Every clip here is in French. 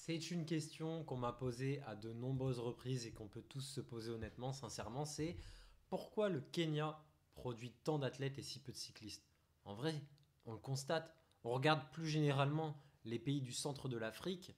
C'est une question qu'on m'a posée à de nombreuses reprises et qu'on peut tous se poser honnêtement, sincèrement, c'est pourquoi le Kenya produit tant d'athlètes et si peu de cyclistes? En vrai, on le constate, on regarde plus généralement les pays du centre de l'Afrique,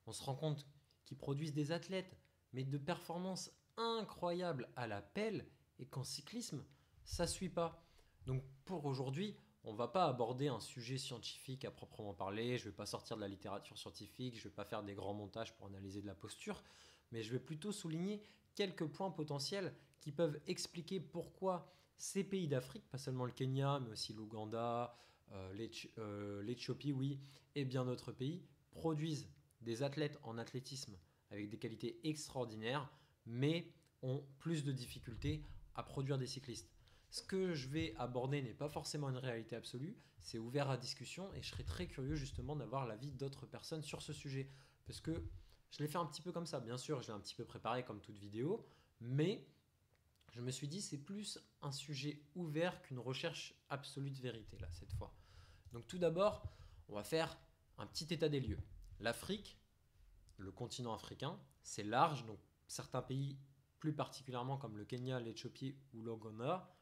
on se rend compte qu'ils produisent des athlètes, mais de performances incroyables à la pelle, et qu'en cyclisme, ça ne suit pas. Donc pour aujourd'hui, on ne va pas aborder un sujet scientifique à proprement parler, je ne vais pas sortir de la littérature scientifique, je ne vais pas faire des grands montages pour analyser de la posture, mais je vais plutôt souligner quelques points potentiels qui peuvent expliquer pourquoi ces pays d'Afrique, pas seulement le Kenya, mais aussi l'Ouganda, l'Éthiopie, oui, et bien d'autres pays, produisent des athlètes en athlétisme avec des qualités extraordinaires, mais ont plus de difficultés à produire des cyclistes. Ce que je vais aborder n'est pas forcément une réalité absolue, c'est ouvert à discussion et je serais très curieux justement d'avoir l'avis d'autres personnes sur ce sujet. Parce que je l'ai fait un petit peu comme ça, bien sûr, je l'ai un petit peu préparé comme toute vidéo, mais je me suis dit c'est plus un sujet ouvert qu'une recherche absolue de vérité là cette fois. Donc tout d'abord, on va faire un petit état des lieux. L'Afrique, le continent africain, c'est large, donc certains pays plus particulièrement comme le Kenya, l'Éthiopie ou l'Ouganda,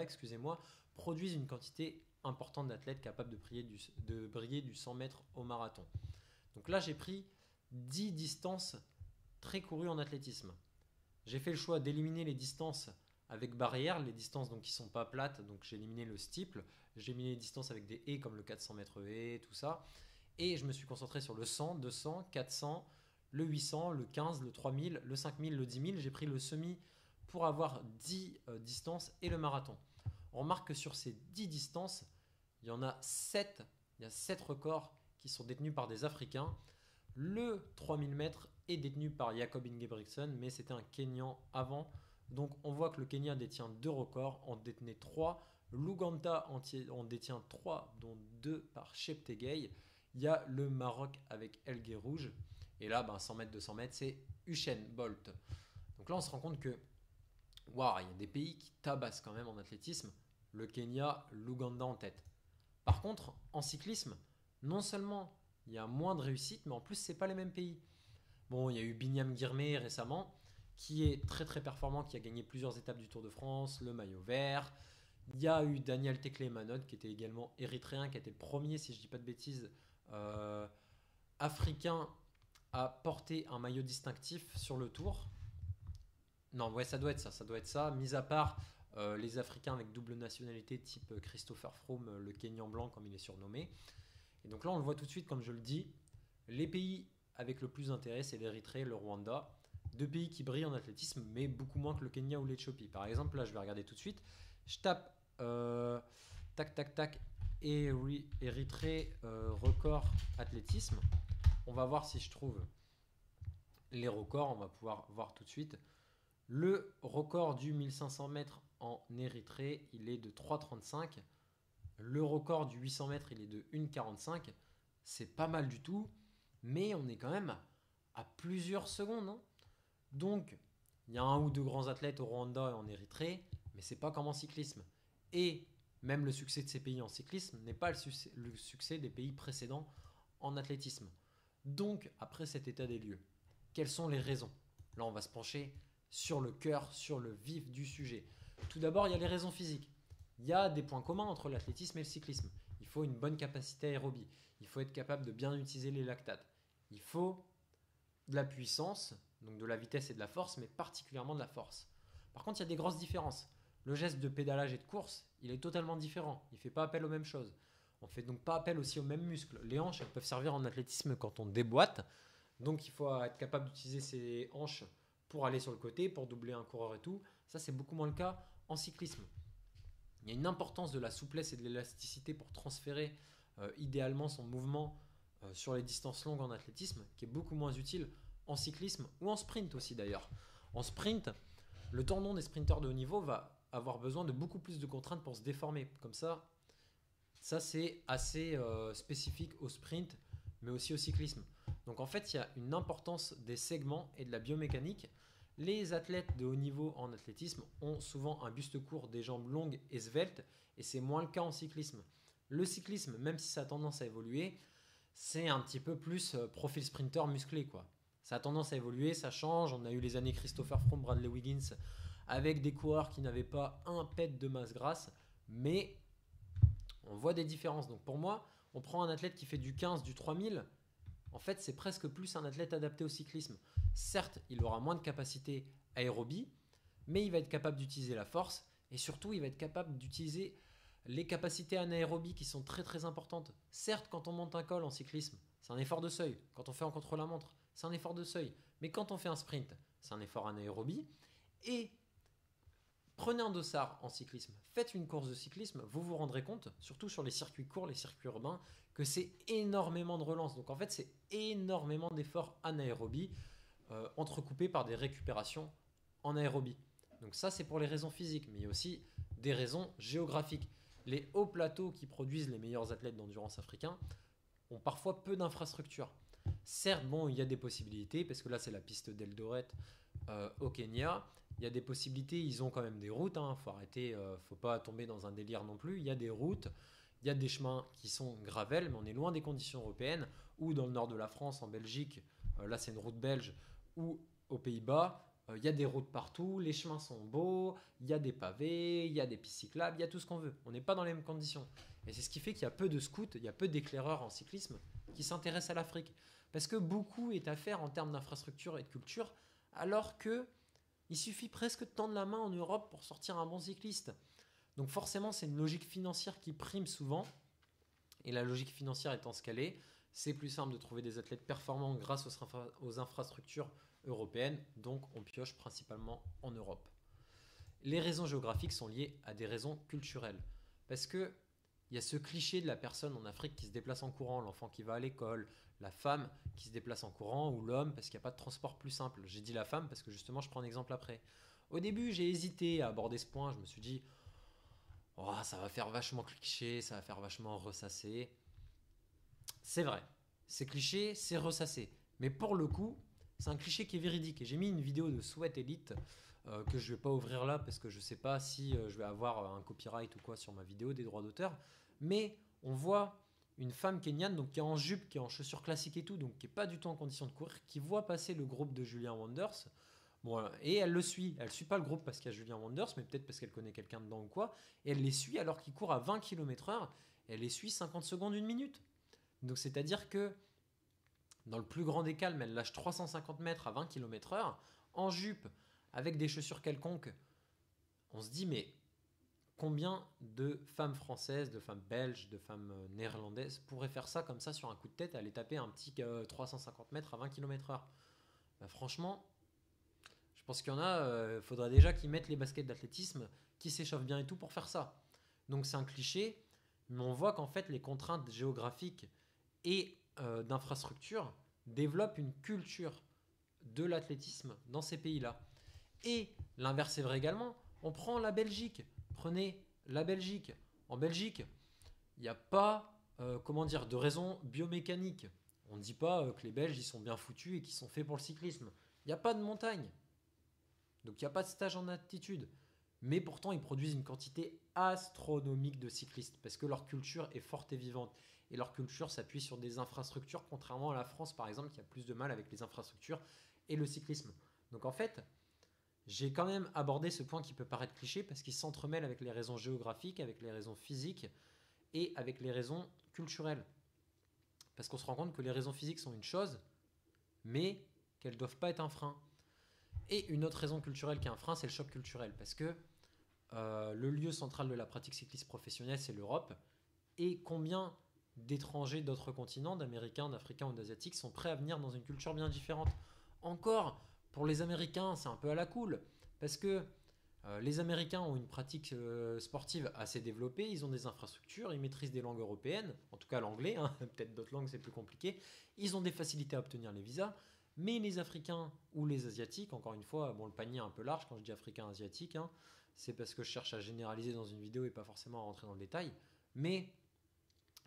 excusez-moi, produisent une quantité importante d'athlètes capables de briller du 100 mètres au marathon. Donc là, j'ai pris 10 distances très courues en athlétisme. J'ai fait le choix d'éliminer les distances avec barrière, les distances donc qui sont pas plates, donc j'ai éliminé le steeple, j'ai éliminé les distances avec des haies comme le 400 mètres haies, tout ça, et je me suis concentré sur le 100, 200, 400, le 800, le 15, le 3000, le 5000, le 10 000. J'ai pris le semi pour avoir 10 distances et le marathon. On remarque que sur ces 10 distances, il y en a 7, il y a 7 records qui sont détenus par des Africains. Le 3000 mètres est détenu par Jacob Ingebrigtsen, mais c'était un Kenyan avant. Donc on voit que le Kenya détient 2 records, en détenait 3. L'Ouganda en détient 3, dont 2 par Cheptegei. Il y a le Maroc avec El Rouge. Et là, 100 mètres, 200 mètres, c'est Usain Bolt. Donc là, on se rend compte que waouh, il y a des pays qui tabassent quand même en athlétisme. Le Kenya, l'Ouganda en tête. Par contre, en cyclisme, non seulement il y a moins de réussite, mais en plus, c'est pas les mêmes pays. Bon, il y a eu Binyam Girmay récemment, qui est très très performant, qui a gagné plusieurs étapes du Tour de France, le maillot vert. Il y a eu Daniel Tekle-Manod, qui était également érythréen, qui était le premier, si je ne dis pas de bêtises, euh, africain à porter un maillot distinctif sur le Tour. Non, ouais, ça doit être ça, ça doit être ça. Mis à part les Africains avec double nationalité, type Christopher Froome, le Kenyan blanc, comme il est surnommé. Et donc là, on le voit tout de suite, comme je le dis, les pays avec le plus d'intérêt, c'est l'Érythrée, le Rwanda. Deux pays qui brillent en athlétisme, mais beaucoup moins que le Kenya ou l'Éthiopie. Par exemple, là, je vais regarder tout de suite. Je tape tac, tac, tac, Érythrée, record athlétisme. On va voir si je trouve les records. On va pouvoir voir tout de suite. Le record du 1500 mètres en Érythrée, il est de 3,35. Le record du 800 mètres, il est de 1,45. C'est pas mal du tout, mais on est quand même à plusieurs secondes, hein. Donc, il y a un ou deux grands athlètes au Rwanda et en Érythrée, mais c'est pas comme en cyclisme. Et même le succès de ces pays en cyclisme n'est pas le succès des pays précédents en athlétisme. Donc, après cet état des lieux, quelles sont les raisons? Là, on va se pencher sur le cœur, sur le vif du sujet. Tout d'abord, il y a les raisons physiques. Il y a des points communs entre l'athlétisme et le cyclisme. Il faut une bonne capacité aérobie. Il faut être capable de bien utiliser les lactates. Il faut de la puissance, donc de la vitesse et de la force, mais particulièrement de la force. Par contre, il y a des grosses différences. Le geste de pédalage et de course, il est totalement différent. Il ne fait pas appel aux mêmes choses. On ne fait donc pas appel aussi aux mêmes muscles. Les hanches, elles peuvent servir en athlétisme quand on déboîte. Donc il faut être capable d'utiliser ses hanches pour aller sur le côté, pour doubler un coureur et tout. Ça, c'est beaucoup moins le cas en cyclisme. Il y a une importance de la souplesse et de l'élasticité pour transférer idéalement son mouvement sur les distances longues en athlétisme, qui est beaucoup moins utile en cyclisme ou en sprint aussi d'ailleurs. En sprint, le tendon des sprinteurs de haut niveau va avoir besoin de beaucoup plus de contraintes pour se déformer. Comme ça c'est assez spécifique au sprint, mais aussi au cyclisme. Donc en fait, il y a une importance des segments et de la biomécanique. Les athlètes de haut niveau en athlétisme ont souvent un buste court, des jambes longues et sveltes, et c'est moins le cas en cyclisme. Le cyclisme, même si ça a tendance à évoluer, c'est un petit peu plus profil sprinter musclé, quoi. Ça a tendance à évoluer, ça change. On a eu les années Christopher Froome, Bradley Wiggins, avec des coureurs qui n'avaient pas un pet de masse grasse, mais on voit des différences. Donc pour moi, on prend un athlète qui fait du 15, du 3000, en fait, c'est presque plus un athlète adapté au cyclisme. Certes, il aura moins de capacité aérobie, mais il va être capable d'utiliser la force et surtout, il va être capable d'utiliser les capacités anaérobies qui sont très très importantes. Certes, quand on monte un col en cyclisme, c'est un effort de seuil. Quand on fait un contre-la-montre, c'est un effort de seuil. Mais quand on fait un sprint, c'est un effort anaérobie. Et prenez un dossard en cyclisme, faites une course de cyclisme, vous vous rendrez compte, surtout sur les circuits courts, les circuits urbains, que c'est énormément de relance. Donc en fait, c'est énormément d'efforts anaérobie entrecoupés par des récupérations en aérobie. Donc ça, c'est pour les raisons physiques, mais il y a aussi des raisons géographiques. Les hauts plateaux qui produisent les meilleurs athlètes d'endurance africains ont parfois peu d'infrastructures. Certes, bon, il y a des possibilités, parce que là, c'est la piste d'Eldoret au Kenya. Il y a des possibilités, ils ont quand même des routes, hein, faut arrêter, faut pas tomber dans un délire non plus. Il y a des routes, il y a des chemins qui sont gravel, mais on est loin des conditions européennes, ou dans le nord de la France, en Belgique, là c'est une route belge, ou aux Pays-Bas, il y a des routes partout, les chemins sont beaux, il y a des pavés, il y a des pistes cyclables, il y a tout ce qu'on veut. On n'est pas dans les mêmes conditions. Et c'est ce qui fait qu'il y a peu de scouts, il y a peu d'éclaireurs en cyclisme qui s'intéressent à l'Afrique. Parce que beaucoup est à faire en termes d'infrastructure et de culture, alors que il suffit presque de tendre la main en Europe pour sortir un bon cycliste. Donc forcément, c'est une logique financière qui prime souvent. Et la logique financière étant ce qu'elle est, c'est plus simple de trouver des athlètes performants grâce aux infrastructures européennes. Donc on pioche principalement en Europe. Les raisons géographiques sont liées à des raisons culturelles. Parce que il y a ce cliché de la personne en Afrique qui se déplace en courant, l'enfant qui va à l'école, la femme qui se déplace en courant ou l'homme parce qu'il n'y a pas de transport plus simple. J'ai dit la femme parce que justement je prends un exemple après. Au début j'ai hésité à aborder ce point, je me suis dit oh, ça va faire vachement cliché, ça va faire vachement ressasser. C'est vrai, c'est cliché, c'est ressassé. Mais pour le coup, c'est un cliché qui est véridique. Et j'ai mis une vidéo de Sweat Elite que je ne vais pas ouvrir là parce que je ne sais pas si je vais avoir un copyright ou quoi sur ma vidéo, des droits d'auteur. Mais on voit une femme kenyane donc, qui est en jupe, qui est en chaussures classiques et tout, donc qui n'est pas du tout en condition de courir, qui voit passer le groupe de Julien Wonders. Bon, et elle le suit. Elle ne suit pas le groupe parce qu'il y a Julien Wonders, mais peut-être parce qu'elle connaît quelqu'un dedans ou quoi. Et elle les suit alors qu'ils courent à 20 km/h. Elle les suit 50 secondes, une minute. Donc c'est-à-dire que dans le plus grand des calmes, elle lâche 350 mètres à 20 km/h en jupe avec des chaussures quelconques. On se dit mais combien de femmes françaises, de femmes belges, de femmes néerlandaises pourraient faire ça comme ça sur un coup de tête, aller taper un petit 350 mètres à 20 km/h? Bah, franchement, je pense qu'il y en a, il faudrait déjà qu'ils mettent les baskets d'athlétisme, qui s'échauffent bien et tout pour faire ça. Donc c'est un cliché, mais on voit qu'en fait les contraintes géographiques et d'infrastructures développent une culture de l'athlétisme dans ces pays-là. Et l'inverse est vrai également. On prend la Belgique. Prenez la Belgique. En Belgique, il n'y a pas comment dire, de raison biomécanique. On ne dit pas que les Belges ils sont bien foutus et qu'ils sont faits pour le cyclisme. Il n'y a pas de montagne. Donc il n'y a pas de stage en altitude. Mais pourtant, ils produisent une quantité astronomique de cyclistes parce que leur culture est forte et vivante. Et leur culture s'appuie sur des infrastructures, contrairement à la France, par exemple, qui a plus de mal avec les infrastructures et le cyclisme. Donc en fait, j'ai quand même abordé ce point qui peut paraître cliché parce qu'il s'entremêle avec les raisons géographiques, avec les raisons physiques et avec les raisons culturelles. Parce qu'on se rend compte que les raisons physiques sont une chose, mais qu'elles ne doivent pas être un frein. Et une autre raison culturelle qui est un frein, c'est le choc culturel. Parce que le lieu central de la pratique cycliste professionnelle, c'est l'Europe. Et combien d'étrangers d'autres continents, d'Américains, d'Africains ou d'Asiatiques, sont prêts à venir dans une culture bien différente? Encore, pour les Américains, c'est un peu à la cool. Parce que les Américains ont une pratique sportive assez développée, ils ont des infrastructures, ils maîtrisent des langues européennes, en tout cas l'anglais, hein, peut-être d'autres langues c'est plus compliqué, ils ont des facilités à obtenir les visas, mais les Africains ou les Asiatiques, encore une fois, bon le panier est un peu large quand je dis Africain, Asiatique, hein, c'est parce que je cherche à généraliser dans une vidéo et pas forcément à rentrer dans le détail, mais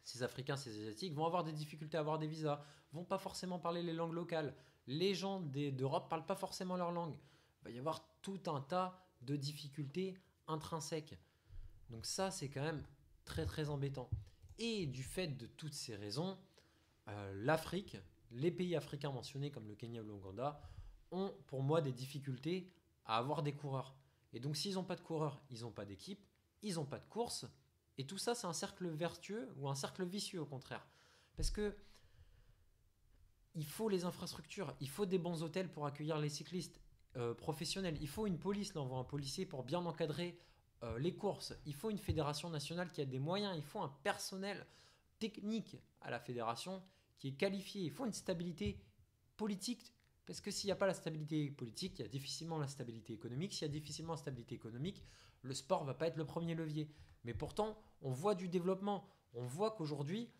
ces Africains, ces Asiatiques vont avoir des difficultés à avoir des visas, vont pas forcément parler les langues locales, les gens d'Europe parlent pas forcément leur langue, il va y avoir tout un tas de difficultés intrinsèques. Donc ça, c'est quand même très très embêtant. Et du fait de toutes ces raisons, l'Afrique, les pays africains mentionnés comme le Kenya ou l'Ouganda, ont pour moi des difficultés à avoir des coureurs. Et donc s'ils n'ont pas de coureurs, ils n'ont pas d'équipe, ils n'ont pas de course. Et tout ça, c'est un cercle vertueux ou un cercle vicieux au contraire. Parce que il faut les infrastructures, il faut des bons hôtels pour accueillir les cyclistes professionnels, il faut une police, là on voit un policier pour bien encadrer les courses, il faut une fédération nationale qui a des moyens, il faut un personnel technique à la fédération qui est qualifié, il faut une stabilité politique, parce que s'il n'y a pas la stabilité politique, il y a difficilement la stabilité économique, s'il y a difficilement la stabilité économique, le sport ne va pas être le premier levier. Mais pourtant, on voit du développement, on voit qu'aujourd'hui,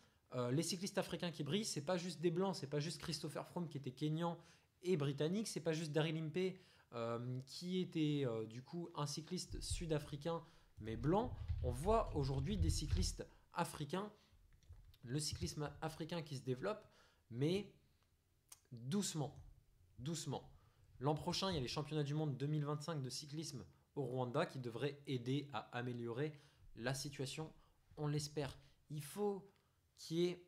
les cyclistes africains qui brillent, c'est pas juste des blancs, c'est pas juste Christopher Froome qui était kényan et britannique, c'est pas juste Daryl Impey qui était du coup un cycliste sud-africain mais blanc. On voit aujourd'hui des cyclistes africains, le cyclisme africain qui se développe, mais doucement, doucement. L'an prochain, il y a les championnats du monde 2025 de cyclisme au Rwanda qui devraient aider à améliorer la situation, on l'espère. Il faut qu'il y ait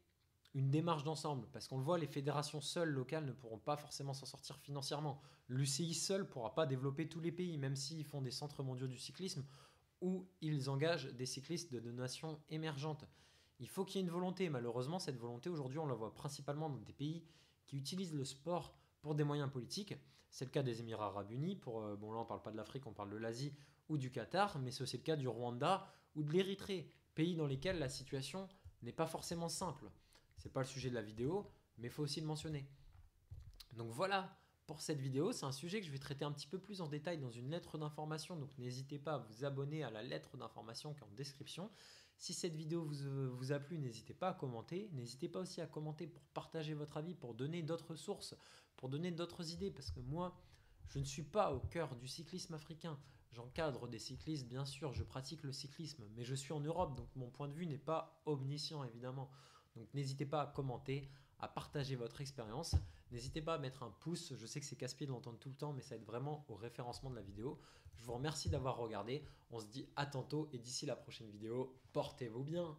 une démarche d'ensemble, parce qu'on le voit, les fédérations seules locales ne pourront pas forcément s'en sortir financièrement. L'UCI seul ne pourra pas développer tous les pays, même s'ils font des centres mondiaux du cyclisme où ils engagent des cyclistes de nations émergentes. Il faut qu'il y ait une volonté. Malheureusement, cette volonté, aujourd'hui, on la voit principalement dans des pays qui utilisent le sport pour des moyens politiques. C'est le cas des Émirats Arabes Unis. Bon, là, on ne parle pas de l'Afrique, on parle de l'Asie ou du Qatar, mais c'est aussi le cas du Rwanda ou de l'Érythrée, pays dans lesquels la situation n'est pas forcément simple. C'est pas le sujet de la vidéo, mais il faut aussi le mentionner. Donc voilà pour cette vidéo, c'est un sujet que je vais traiter un petit peu plus en détail dans une lettre d'information, donc n'hésitez pas à vous abonner à la lettre d'information qui est en description. Si cette vidéo vous a plu, n'hésitez pas à commenter, n'hésitez pas aussi à commenter pour partager votre avis, pour donner d'autres sources, pour donner d'autres idées, parce que moi, je ne suis pas au cœur du cyclisme africain. J'encadre des cyclistes, bien sûr, je pratique le cyclisme, mais je suis en Europe, donc mon point de vue n'est pas omniscient, évidemment. Donc n'hésitez pas à commenter, à partager votre expérience. N'hésitez pas à mettre un pouce, je sais que c'est casse-pied de l'entendre tout le temps, mais ça aide vraiment au référencement de la vidéo. Je vous remercie d'avoir regardé, on se dit à tantôt et d'ici la prochaine vidéo, portez-vous bien.